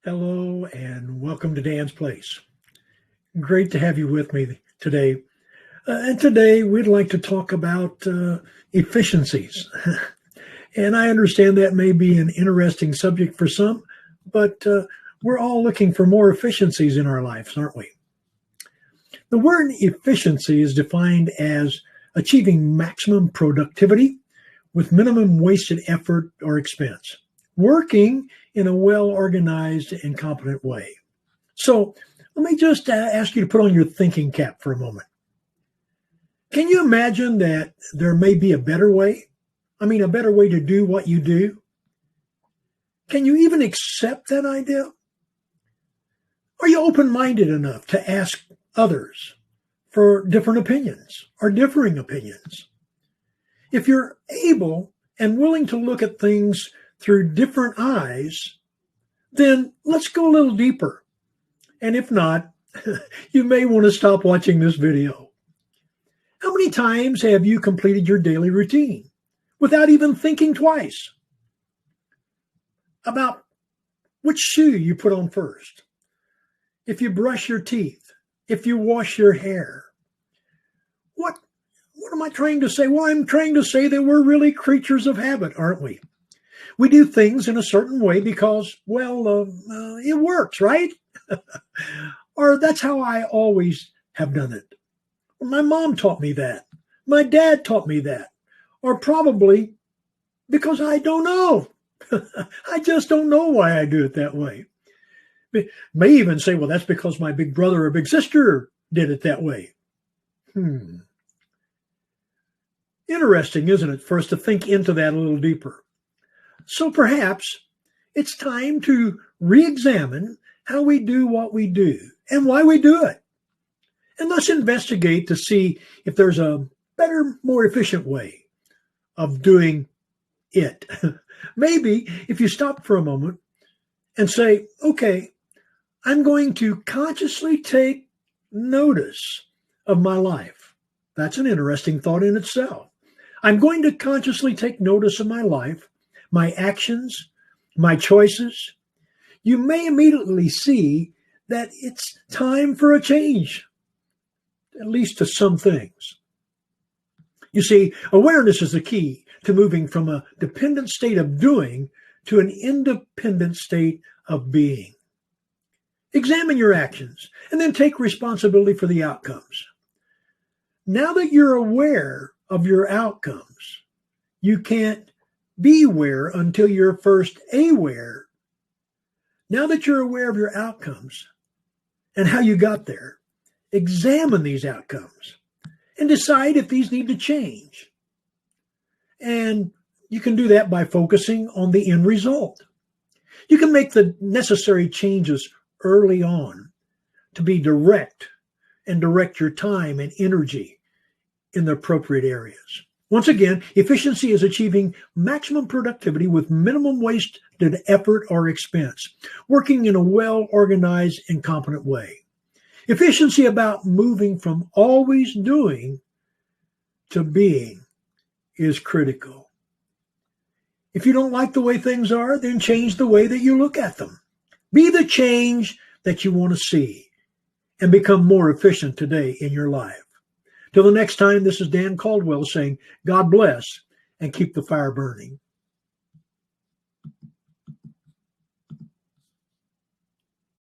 Hello and welcome to Dan's Place. Great to have you with me today. And today we'd like to talk about efficiencies. And I understand that may be an interesting subject for some, but we're all looking for more efficiencies in our lives, aren't we? The word efficiency is defined as achieving maximum productivity with minimum wasted effort or expense, working in a well-organized and competent way. So let me just ask you to put on your thinking cap for a moment. Can you imagine that there may be a better way? A better way to do what you do? Can you even accept that idea? Are you open-minded enough to ask others for different opinions or differing opinions? If you're able and willing to look at things through different eyes, then let's go a little deeper. And if not, you may want to stop watching this video. How many times have you completed your daily routine without even thinking twice about which shoe you put on first? If you brush your teeth, if you wash your hair? What am I trying to say? Well, I'm trying to say that we're really creatures of habit, aren't we? We do things in a certain way because, it works, right? Or that's how I always have done it. My mom taught me that. My dad taught me that. Or probably because I don't know. I just don't know why I do it that way. May even say, well, that's because my big brother or big sister did it that way. Interesting, isn't it, for us to think into that a little deeper? So perhaps it's time to re-examine how we do what we do and why we do it. And let's investigate to see if there's a better, more efficient way of doing it. Maybe if you stop for a moment and say, okay, I'm going to consciously take notice of my life. That's an interesting thought in itself. I'm going to consciously take notice of my life, my actions, my choices. You may immediately see that it's time for a change, at least to some things. You see, awareness is the key to moving from a dependent state of doing to an independent state of being. Examine your actions and then take responsibility for the outcomes. Now that you're aware of your outcomes, you can't be aware until you're first aware. Now that you're aware of your outcomes and how you got there, examine these outcomes and decide if these need to change. And you can do that by focusing on the end result. You can make the necessary changes early on to be direct and direct your time and energy in the appropriate areas. Once again, efficiency is achieving maximum productivity with minimum wasted effort or expense, working in a well-organized and competent way. Efficiency about moving from always doing to being is critical. If you don't like the way things are, then change the way that you look at them. Be the change that you want to see and become more efficient today in your life. Till the next time, this is Dan Caldwell saying, God bless and keep the fire burning.